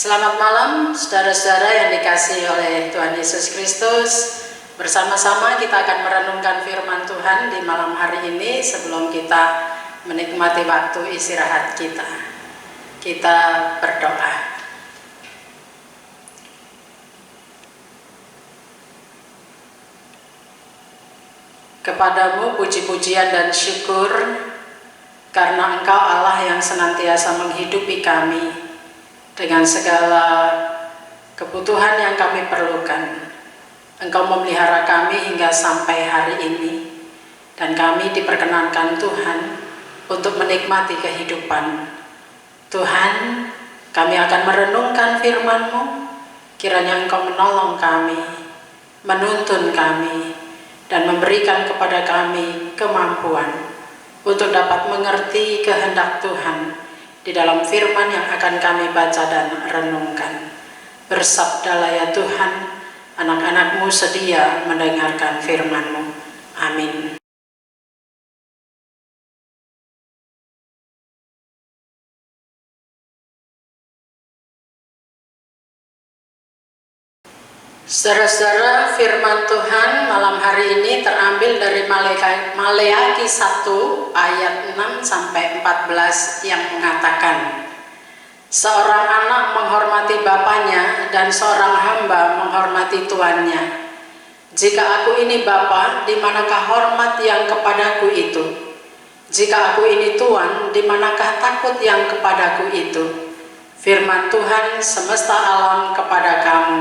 Selamat malam saudara-saudara yang dikasihi oleh Tuhan Yesus Kristus. Bersama-sama kita akan merenungkan firman Tuhan di malam hari ini sebelum kita menikmati waktu istirahat kita. Kita berdoa. Kepadamu puji-pujian dan syukur karena Engkau Allah yang senantiasa menghidupi kami dengan segala kebutuhan yang kami perlukan. Engkau memelihara kami hingga sampai hari ini, dan kami diperkenankan Tuhan untuk menikmati kehidupan. Tuhan, kami akan merenungkan firman-Mu, kiranya Engkau menolong kami, menuntun kami, dan memberikan kepada kami kemampuan untuk dapat mengerti kehendak Tuhan di dalam firman yang akan kami baca dan renungkan. Bersabdalah ya Tuhan, anak-anak-Mu sedia mendengarkan firman-Mu. Amin. Saudara-saudara, firman Tuhan malam hari ini terambil dari Maleakhi 1 ayat 6-14 yang mengatakan, seorang anak menghormati bapaknya dan seorang hamba menghormati tuannya. Jika aku ini bapa, di manakah hormat yang kepadaku itu? Jika aku ini tuan, di manakah takut yang kepadaku itu? Firman Tuhan semesta alam kepada kamu,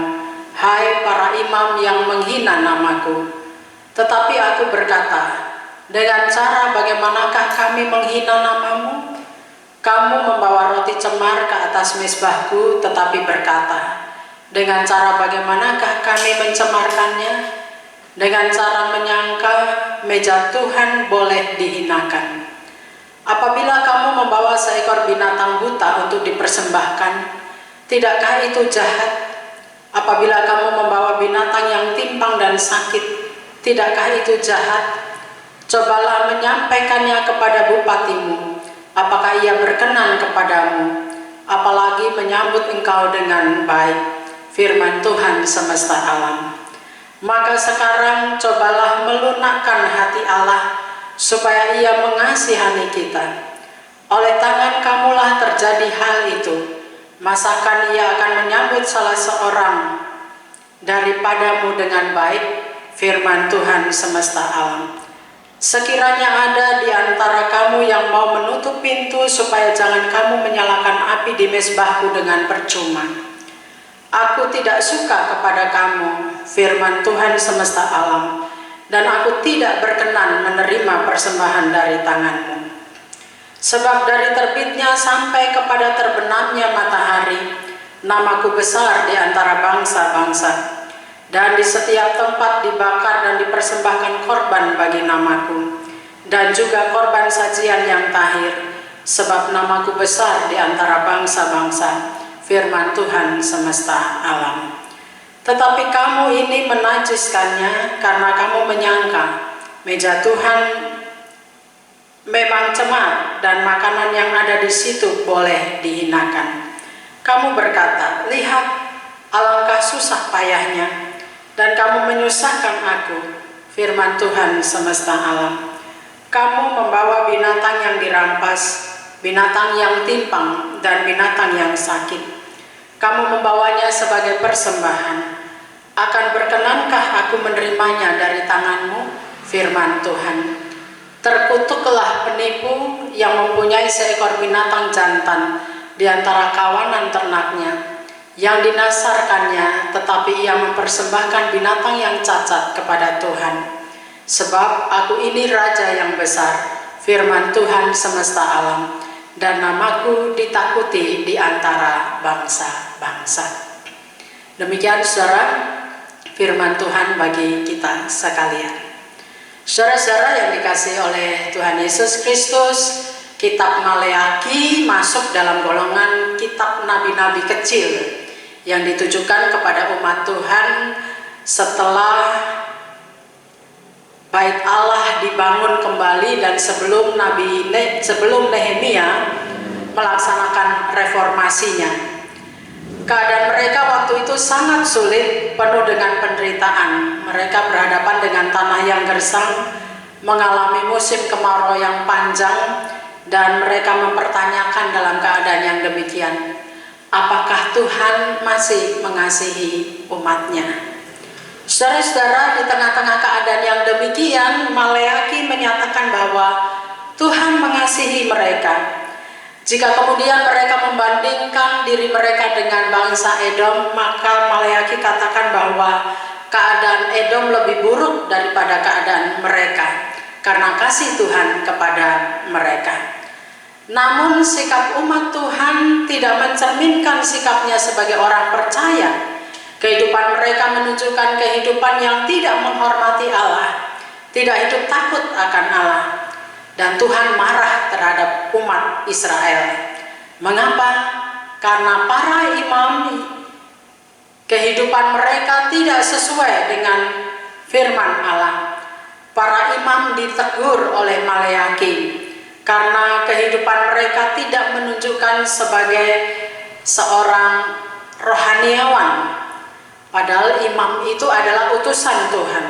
hai para imam yang menghina namaku. Tetapi aku berkata, dengan cara bagaimanakah kami menghina namamu? Kamu membawa roti cemar ke atas mezbahku, tetapi berkata, dengan cara bagaimanakah kami mencemarkannya? Dengan cara menyangka meja Tuhan boleh dihinakan. Apabila kamu membawa seekor binatang buta untuk dipersembahkan, tidakkah itu jahat? Apabila kamu membawa binatang yang timpang dan sakit, tidakkah itu jahat? Cobalah menyampaikannya kepada bupatimu, apakah ia berkenan kepadamu, apalagi menyambut engkau dengan baik. Firman Tuhan semesta alam. Maka sekarang cobalah melunakkan hati Allah, supaya ia mengasihani kita. Oleh tangan kamulah terjadi hal itu. Masakan ia akan menyambut salah seorang daripadamu dengan baik? Firman Tuhan semesta alam. Sekiranya ada di antara kamu yang mau menutup pintu supaya jangan kamu menyalakan api di mezbahku dengan percuma, aku tidak suka kepada kamu, firman Tuhan semesta alam, dan aku tidak berkenan menerima persembahan dari tanganmu. Sebab dari terbitnya sampai kepada terbenamnya matahari, namaku besar di antara bangsa-bangsa, dan di setiap tempat dibakar dan dipersembahkan korban bagi namaku, dan juga korban sajian yang tahir, sebab namaku besar di antara bangsa-bangsa, firman Tuhan semesta alam. Tetapi kamu ini menajiskannya karena kamu menyangka meja Tuhan memang cemar dan makanan yang ada di situ boleh dihinakan. Kamu berkata, lihat, alangkah susah payahnya, dan kamu menyusahkan aku, firman Tuhan semesta alam. Kamu membawa binatang yang dirampas, binatang yang timpang, dan binatang yang sakit. Kamu membawanya sebagai persembahan. Akan berkenankah aku menerimanya dari tanganmu, firman Tuhan? Terkutuklah penipu yang mempunyai seekor binatang jantan di antara kawanan ternaknya, yang dinasarkannya, tetapi ia mempersembahkan binatang yang cacat kepada Tuhan. Sebab aku ini raja yang besar, firman Tuhan semesta alam, dan namaku ditakuti di antara bangsa-bangsa. Demikian saudara, firman Tuhan bagi kita sekalian. Saudara-saudara yang dikasihi oleh Tuhan Yesus Kristus, kitab Maleakhi masuk dalam golongan kitab nabi-nabi kecil yang ditujukan kepada umat Tuhan setelah Bait Allah dibangun kembali dan sebelum Nehemia melaksanakan reformasinya. Keadaan mereka waktu itu sangat sulit, penuh dengan penderitaan. Mereka berhadapan dengan tanah yang gersang, mengalami musim kemarau yang panjang, dan mereka mempertanyakan dalam keadaan yang demikian, apakah Tuhan masih mengasihi umatnya? Saudara-saudara, di tengah-tengah keadaan yang demikian, Maleaki menyatakan bahwa Tuhan mengasihi mereka. Jika kemudian mereka membandingkan diri mereka dengan bangsa Edom, maka Maleaki katakan bahwa keadaan Edom lebih buruk daripada keadaan mereka karena kasih Tuhan kepada mereka. Namun sikap umat Tuhan tidak mencerminkan sikapnya sebagai orang percaya. Kehidupan mereka menunjukkan kehidupan yang tidak menghormati Allah, tidak hidup takut akan Allah. Dan Tuhan marah terhadap umat Israel. Mengapa? Karena para imam, kehidupan mereka tidak sesuai dengan firman Allah. Para imam ditegur oleh Maleaki karena kehidupan mereka tidak menunjukkan sebagai seorang rohaniawan. Padahal imam itu adalah utusan Tuhan.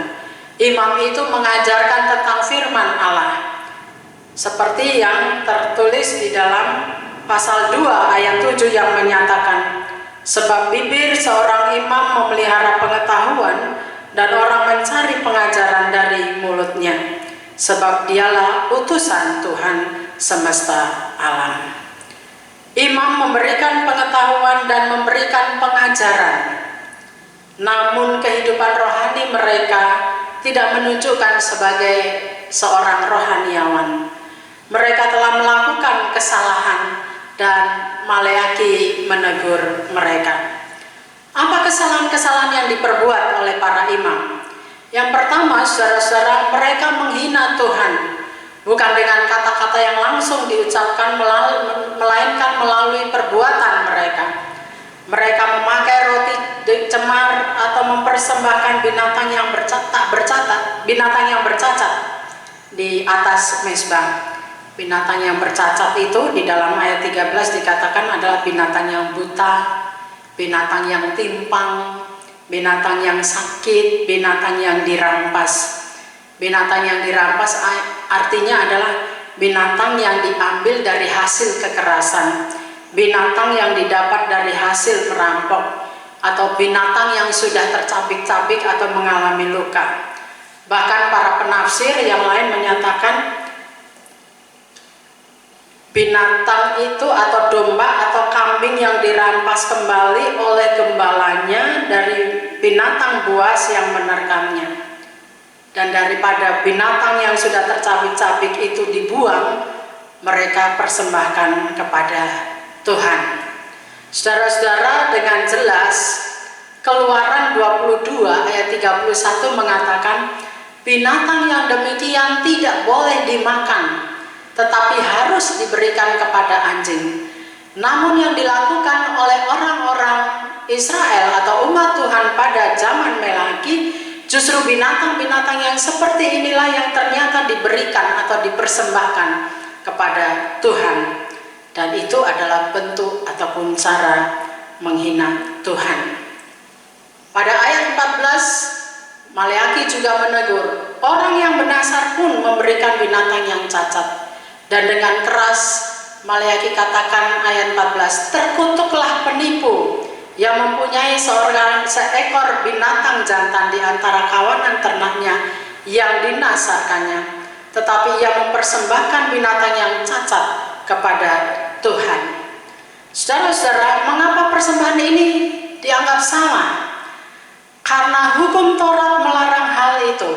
Imam itu mengajarkan tentang firman Allah. Seperti yang tertulis di dalam pasal 2 ayat 7 yang menyatakan, sebab bibir seorang imam memelihara pengetahuan dan orang mencari pengajaran dari mulutnya, sebab dialah utusan Tuhan semesta alam. Imam memberikan pengetahuan dan memberikan pengajaran, namun kehidupan rohani mereka tidak menunjukkan sebagai seorang rohaniawan. Mereka telah melakukan kesalahan dan Maleaki menegur mereka. Apa kesalahan-kesalahan yang diperbuat oleh para imam? Yang pertama, saudara-saudara, mereka menghina Tuhan, bukan dengan kata-kata yang langsung diucapkan, melainkan melalui perbuatan mereka. Mereka memakai roti cemar atau mempersembahkan binatang yang binatang yang bercacat di atas mezbah. Binatang yang bercacat itu di dalam ayat 13 dikatakan adalah binatang yang buta, binatang yang timpang, binatang yang sakit, binatang yang dirampas. Binatang yang dirampas artinya adalah binatang yang diambil dari hasil kekerasan, binatang yang didapat dari hasil merampok, atau binatang yang sudah tercabik-cabik atau mengalami luka. Bahkan para penafsir yang lain menyatakan binatang itu atau domba atau kambing yang dirampas kembali oleh gembalanya dari binatang buas yang menerkamnya. Dan daripada binatang yang sudah tercabik-cabik itu dibuang, mereka persembahkan kepada Tuhan. Saudara-saudara, dengan jelas Keluaran 22 ayat 31 mengatakan binatang yang demikian tidak boleh dimakan, tetapi harus diberikan kepada anjing. Namun yang dilakukan oleh orang-orang Israel atau umat Tuhan pada zaman Maleaki, justru binatang-binatang yang seperti inilah yang ternyata diberikan atau dipersembahkan kepada Tuhan. Dan itu adalah bentuk ataupun cara menghina Tuhan. Pada ayat 14, Maleaki juga menegur, orang yang bernasar pun memberikan binatang yang cacat. Dan dengan keras Maleaki katakan ayat 14, terkutuklah penipu yang mempunyai seekor binatang jantan di antara kawanan ternaknya yang dinasarkannya, tetapi ia mempersembahkan binatang yang cacat kepada Tuhan. Saudara-saudara, mengapa persembahan ini dianggap salah? Karena hukum Taurat melarang hal itu.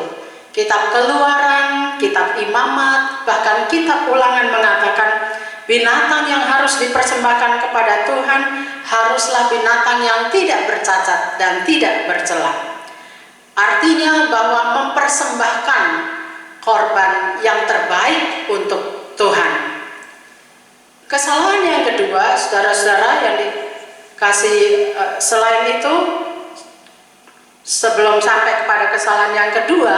Kitab Keluaran, kitab Imamat, bahkan kitab Ulangan mengatakan binatang yang harus dipersembahkan kepada Tuhan haruslah binatang yang tidak bercacat dan tidak bercela. Artinya bahwa mempersembahkan korban yang terbaik untuk Tuhan. Kesalahan yang kedua, saudara-saudara, yang dikasih selain itu, sebelum sampai kepada kesalahan yang kedua,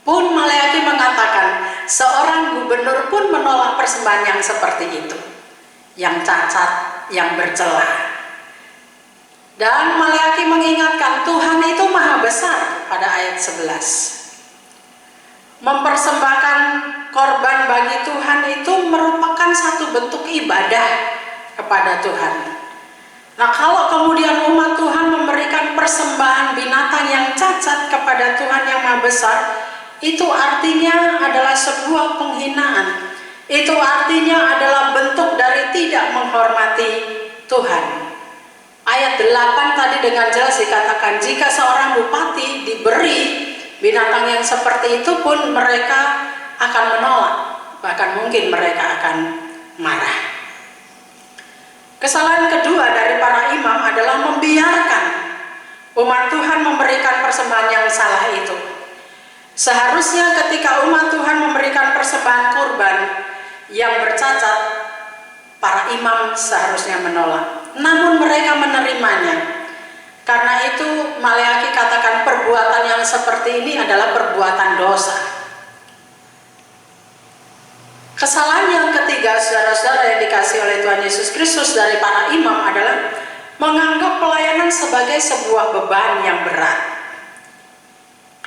pun Maleaki mengatakan seorang gubernur pun menolak persembahan yang seperti itu, yang cacat, yang bercela. Dan Maleaki mengingatkan Tuhan itu maha besar pada ayat 11. Mempersembahkan korban bagi Tuhan itu merupakan satu bentuk ibadah kepada Tuhan. Nah, kalau kemudian umat Tuhan memberikan persembahan binatang yang cacat kepada Tuhan yang maha besar, itu artinya adalah sebuah penghinaan. Itu artinya adalah bentuk dari tidak menghormati Tuhan. Ayat 8 tadi dengan jelas dikatakan, jika seorang bupati diberi binatang yang seperti itu pun mereka akan menolak, bahkan mungkin mereka akan marah. Kesalahan kedua dari para imam adalah membiarkan umat Tuhan memberikan persembahan yang salah itu. Seharusnya ketika umat Tuhan memberikan persembahan kurban yang bercacat, para imam seharusnya menolak. Namun mereka menerimanya. Karena itu Maleaki katakan perbuatan yang seperti ini adalah perbuatan dosa. Kesalahan yang ketiga, saudara-saudara yang dikasih oleh Tuhan Yesus Kristus dari para imam adalah menganggap pelayanan sebagai sebuah beban yang berat.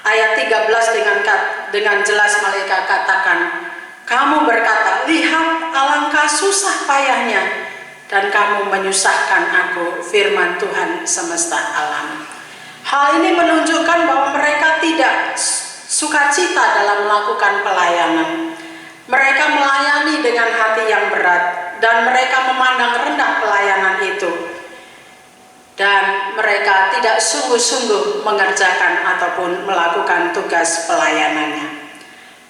Ayat 13 dengan jelas Maleaki katakan, kamu berkata, lihat alangkah susah payahnya dan kamu menyusahkan aku, firman Tuhan semesta alam. Hal ini menunjukkan bahwa mereka tidak sukacita dalam melakukan pelayanan. Mereka melayani dengan hati yang berat dan mereka memandang rendah pelayanan itu. Dan mereka tidak sungguh-sungguh mengerjakan ataupun melakukan tugas pelayanannya.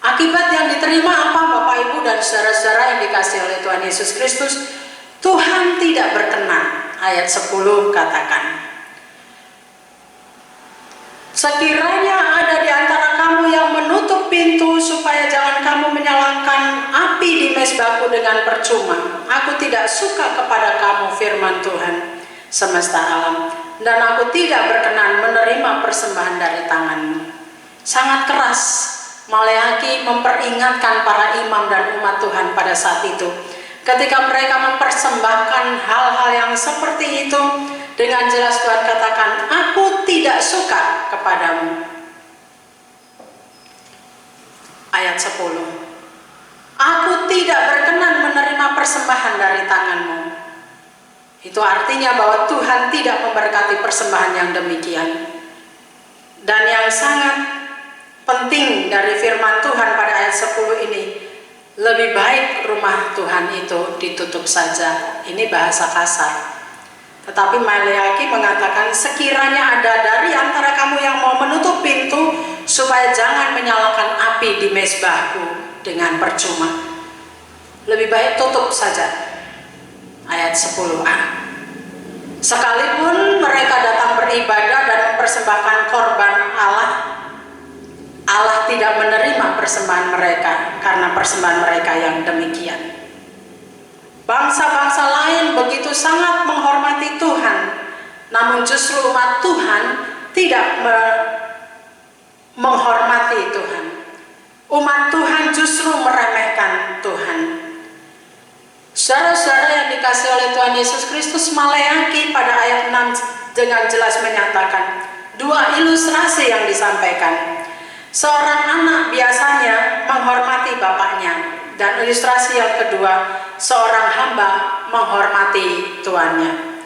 Akibat yang diterima apa Bapak Ibu dan saudara-saudara yang dikasih oleh Tuhan Yesus Kristus? Tuhan tidak berkenan. Ayat 10 katakan, sekiranya ada di antara kamu yang menutup pintu supaya jangan kamu menyalakan api di mezbahku dengan percuma, aku tidak suka kepada kamu, firman Tuhan semesta alam, dan aku tidak berkenan menerima persembahan dari tanganmu. Sangat keras Maleaki memperingatkan para imam dan umat Tuhan pada saat itu. Ketika mereka mempersembahkan hal-hal yang seperti itu, dengan jelas Tuhan katakan, aku tidak suka kepadamu. Ayat 10, aku tidak berkenan menerima persembahan dari tanganmu. Itu artinya bahwa Tuhan tidak memberkati persembahan yang demikian. Dan yang sangat penting dari firman Tuhan pada ayat 10 ini, lebih baik rumah Tuhan itu ditutup saja. Ini bahasa kasar. Tetapi Maleaki mengatakan, sekiranya ada dari antara kamu yang mau menutup pintu supaya jangan menyalakan api di mezbahku dengan percuma, lebih baik tutup saja. Ayat 10a, sekalipun mereka datang beribadah dan mempersembahkan korban Allah, Allah tidak menerima persembahan mereka karena persembahan mereka yang demikian. Bangsa-bangsa lain begitu sangat menghormati Tuhan, namun justru umat Tuhan tidak menghormati Tuhan. Umat Tuhan justru meremehkan Tuhan. Saudara-saudara yang dikasih oleh Tuhan Yesus Kristus, Maleaki pada ayat 6 dengan jelas menyatakan dua ilustrasi yang disampaikan. Seorang anak biasanya menghormati bapaknya, dan ilustrasi yang kedua, seorang hamba menghormati tuannya.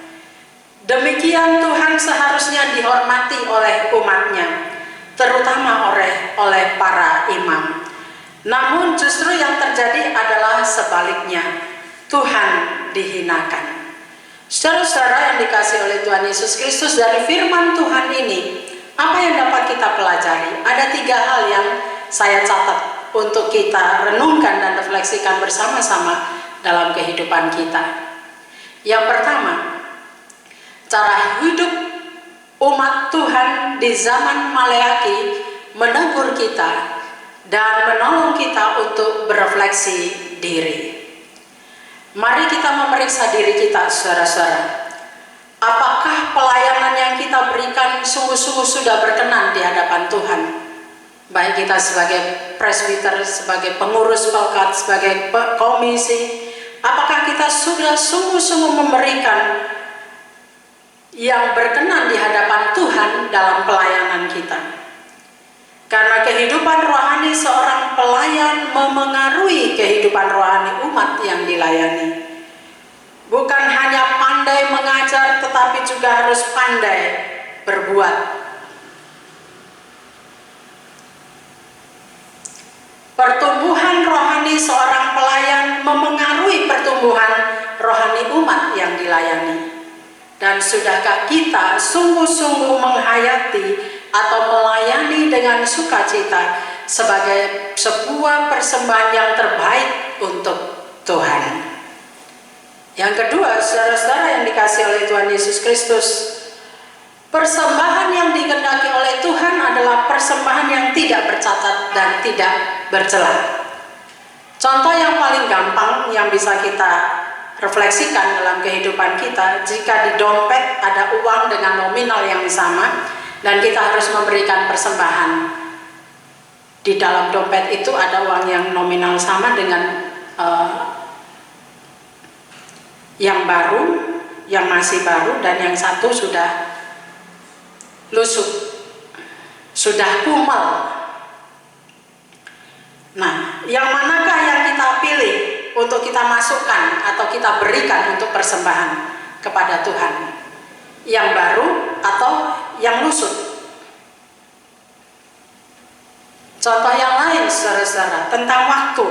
Demikian Tuhan seharusnya dihormati oleh umatnya, terutama oleh para imam. Namun justru yang terjadi adalah sebaliknya, Tuhan dihinakan. Saudara-saudara yang dikasih oleh Tuhan Yesus Kristus, dari firman Tuhan ini, apa yang dapat kita pelajari? Ada 3 hal yang saya catat untuk kita renungkan dan refleksikan bersama-sama dalam kehidupan kita. Yang pertama, cara hidup umat Tuhan di zaman Maleaki menegur kita dan menolong kita untuk berefleksi diri. Mari kita memeriksa diri kita, saudara-saudara. Apakah pelayanan yang kita berikan sungguh-sungguh sudah berkenan di hadapan Tuhan? Baik kita sebagai presbiter, sebagai pengurus pelkat, sebagai komisi, apakah kita sudah sungguh-sungguh memberikan yang berkenan di hadapan Tuhan dalam pelayanan kita. Karena kehidupan rohani seorang pelayan memengaruhi kehidupan rohani umat yang dilayani. Bukan hanya pandai mengajar, tetapi juga harus pandai berbuat. Pertumbuhan rohani seorang pelayan memengaruhi pertumbuhan rohani umat yang dilayani. Dan sudahkah kita sungguh-sungguh menghayati atau melayani dengan sukacita sebagai sebuah persembahan yang terbaik untuk Tuhan? Yang kedua, saudara-saudara yang dikasihi oleh Tuhan Yesus Kristus, persembahan yang dikehendaki oleh Tuhan adalah persembahan yang tidak bercacat dan tidak bercela. Contoh yang paling gampang yang bisa kita refleksikan dalam kehidupan kita, jika di dompet ada uang dengan nominal yang sama dan kita harus memberikan persembahan. Di dalam dompet itu ada uang yang nominal sama dengan yang baru, yang masih baru, dan yang satu sudah lusuh, sudah kumal. Nah, yang manakah yang kita pilih untuk kita masukkan atau kita berikan untuk persembahan kepada Tuhan? Yang baru atau yang lusuh? Contoh yang lain, saudara-saudara, tentang waktu.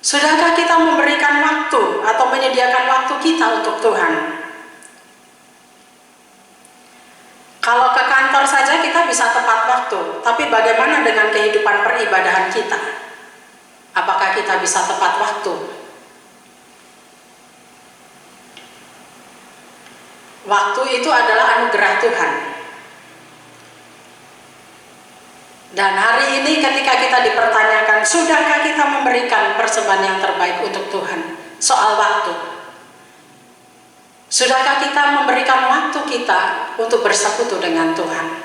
Sudahkah kita memberikan waktu atau menyediakan waktu kita untuk Tuhan? Kalau ke kantor saja kita bisa tepat waktu, tapi bagaimana dengan kehidupan peribadahan kita? Apakah kita bisa tepat waktu? Waktu itu adalah anugerah Tuhan. Dan hari ini ketika kita dipertanyakan, sudahkah kita memberikan persembahan yang terbaik untuk Tuhan? Soal waktu. Sudahkah kita memberikan waktu kita untuk bersekutu dengan Tuhan?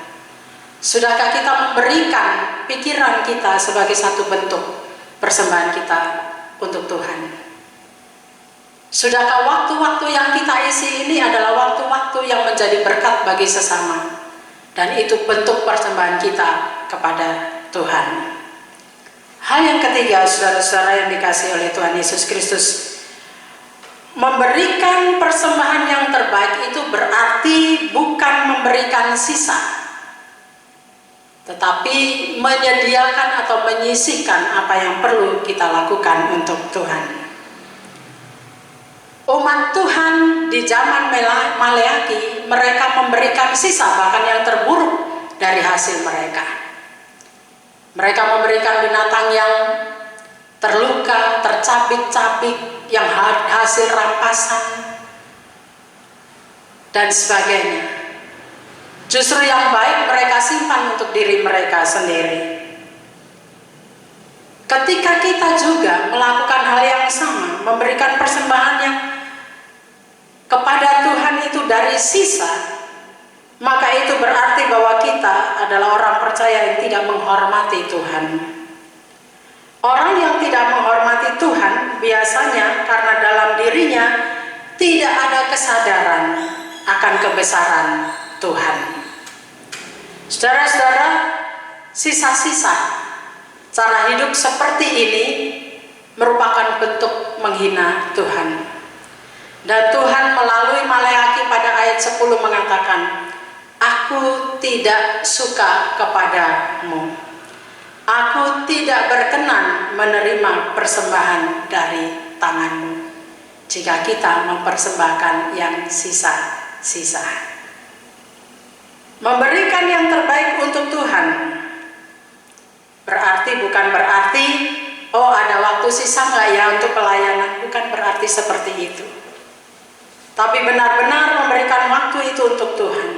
Sudahkah kita memberikan pikiran kita sebagai satu bentuk persembahan kita untuk Tuhan? Sudahkah waktu-waktu yang kita isi ini adalah waktu-waktu yang menjadi berkat bagi sesama? Dan itu bentuk persembahan kita kepada Tuhan. Hal yang ketiga, saudara-saudara yang dikasihi oleh Tuhan Yesus Kristus, memberikan persembahan yang terbaik itu berarti bukan memberikan sisa, tetapi menyediakan atau menyisihkan apa yang perlu kita lakukan untuk Tuhan. Umat Tuhan di zaman Maleaki, mereka memberikan sisa, bahkan yang terburuk dari hasil mereka. Mereka memberikan binatang yang terluka, tercabik-cabik, yang hasil rampasan, dan sebagainya. Justru yang baik mereka simpan untuk diri mereka sendiri. Ketika kita juga melakukan hal yang sama, memberikan persembahan yang kepada Tuhan itu dari sisa, maka itu berarti bahwa kita adalah orang percaya yang tidak menghormati Tuhan. Orang yang tidak menghormati Tuhan biasanya karena dalam dirinya tidak ada kesadaran akan kebesaran Tuhan. Saudara-saudara, sisa-sisa cara hidup seperti ini merupakan bentuk menghina Tuhan. Dan Tuhan melalui Maleaki pada ayat 10 mengatakan, "Aku tidak suka kepadamu. Aku tidak berkenan menerima persembahan dari tanganmu jika kita mempersembahkan yang sisa-sisa." Memberikan yang terbaik untuk Tuhan bukan berarti oh ada waktu sisa nggak ya untuk pelayanan, bukan berarti seperti itu. Tapi benar-benar memberikan waktu itu untuk Tuhan.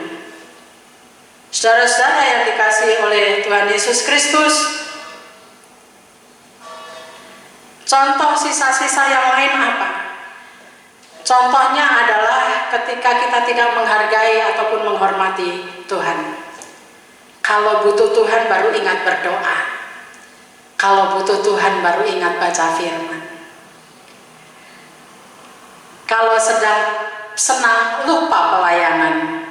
Saudara-saudara yang dikasihi oleh Tuhan Yesus Kristus, contoh sisa-sisa yang lain apa? Contohnya adalah ketika kita tidak menghargai ataupun menghormati Tuhan. Kalau butuh Tuhan baru ingat berdoa. Kalau butuh Tuhan baru ingat baca firman. Kalau sedang senang, lupa pelayanan.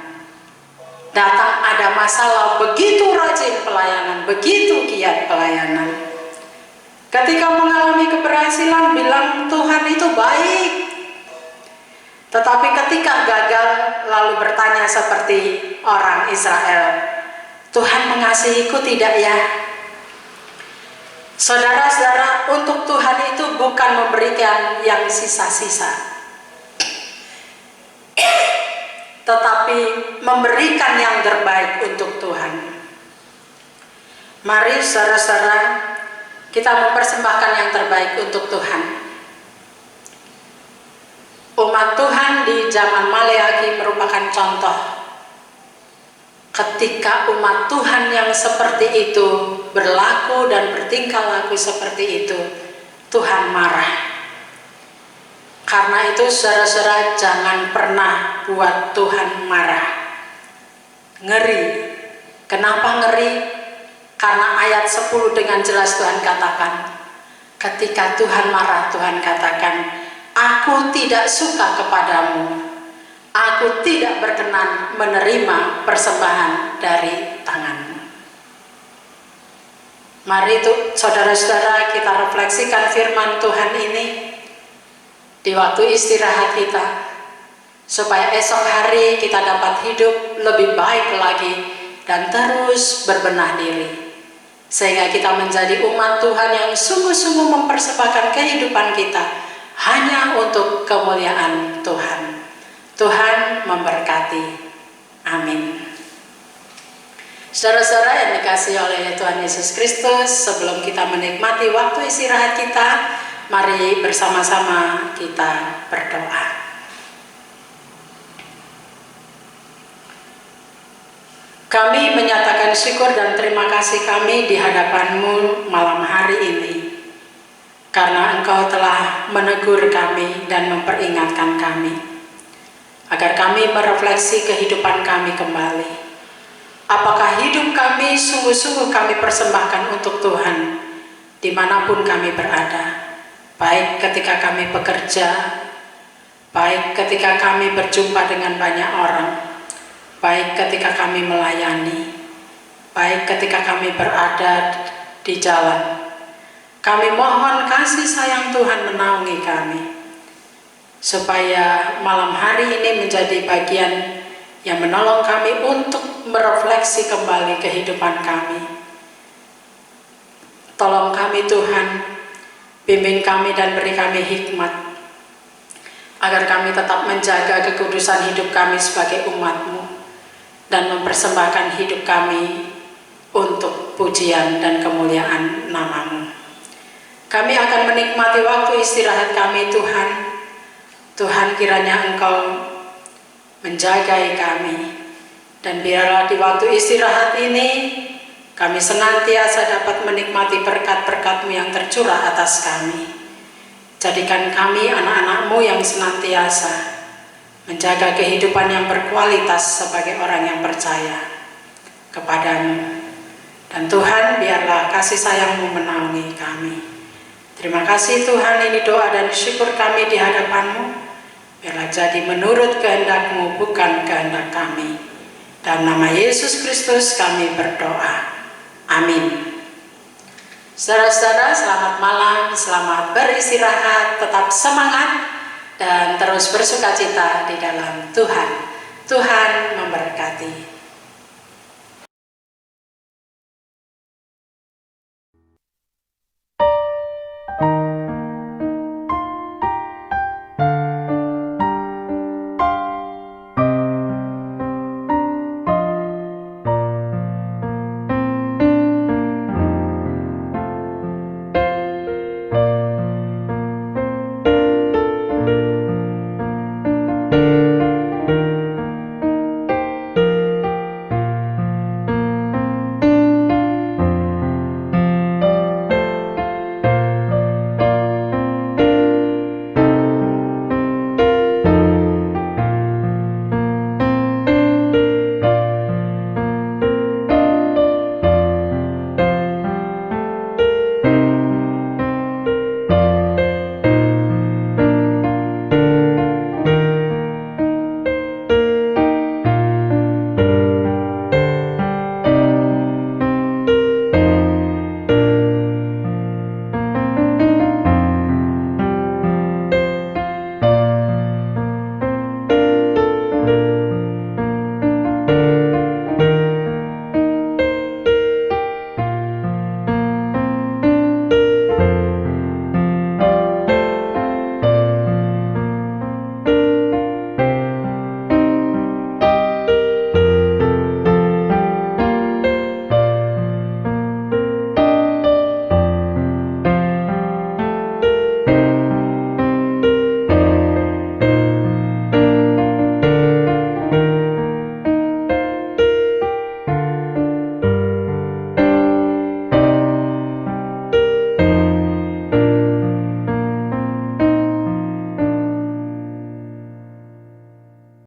Datang ada masalah, begitu rajin pelayanan, begitu giat pelayanan. Ketika mengalami keberhasilan, bilang Tuhan itu baik. Tetapi ketika gagal, lalu bertanya seperti orang Israel, Tuhan mengasihiku tidak ya? Saudara-saudara, untuk Tuhan itu bukan memberikan yang sisa-sisa, tetapi memberikan yang terbaik untuk Tuhan. Mari saudara-saudara, kita mempersembahkan yang terbaik untuk Tuhan. Umat Tuhan di zaman Maleaki merupakan contoh. Ketika umat Tuhan yang seperti itu berlaku dan bertingkah laku seperti itu, Tuhan marah. Karena itu saudara-saudara, jangan pernah buat Tuhan marah. Ngeri. Kenapa ngeri? Karena ayat 10 dengan jelas Tuhan katakan, ketika Tuhan marah, Tuhan katakan, Aku tidak suka kepadamu, aku tidak berkenan menerima persembahan dari tanganmu. Mari itu saudara-saudara, kita refleksikan firman Tuhan ini di waktu istirahat kita, supaya esok hari kita dapat hidup lebih baik lagi dan terus berbenah diri, sehingga kita menjadi umat Tuhan yang sungguh-sungguh mempersembahkan kehidupan kita hanya untuk kemuliaan Tuhan. Tuhan memberkati. Amin. Saudara-saudara yang dikasihi oleh Tuhan Yesus Kristus, sebelum kita menikmati waktu istirahat kita, mari bersama-sama kita berdoa. Kami menyatakan syukur dan terima kasih kami di hadapan-Mu malam hari ini, karena Engkau telah menegur kami dan memperingatkan kami, agar kami merefleksi kehidupan kami kembali. Apakah hidup kami sungguh-sungguh kami persembahkan untuk Tuhan, dimanapun kami berada, baik ketika kami bekerja, baik ketika kami berjumpa dengan banyak orang, baik ketika kami melayani, baik ketika kami berada di jalan. Kami mohon kasih sayang Tuhan menaungi kami, supaya malam hari ini menjadi bagian yang menolong kami untuk merefleksi kembali kehidupan kami. Tolong kami Tuhan, bimbing kami dan beri kami hikmat, agar kami tetap menjaga kekudusan hidup kami sebagai umat-Mu, dan mempersembahkan hidup kami untuk pujian dan kemuliaan nama-Mu. Kami akan menikmati waktu istirahat kami Tuhan. Tuhan, kiranya Engkau menjagai kami, dan biarlah di waktu istirahat ini kami senantiasa dapat menikmati berkat-berkat-Mu yang tercurah atas kami. Jadikan kami anak-anak-Mu yang senantiasa menjaga kehidupan yang berkualitas sebagai orang yang percaya kepada-Mu. Dan Tuhan, biarlah kasih sayang-Mu menaungi kami. Terima kasih Tuhan, ini doa dan syukur kami di hadapan-Mu. Biarlah jadi menurut kehendak-Mu, bukan kehendak kami. Dalam nama Yesus Kristus kami berdoa. Amin. Saudara-saudara, selamat malam, selamat beristirahat, tetap semangat, dan terus bersukacita di dalam Tuhan. Tuhan memberkati.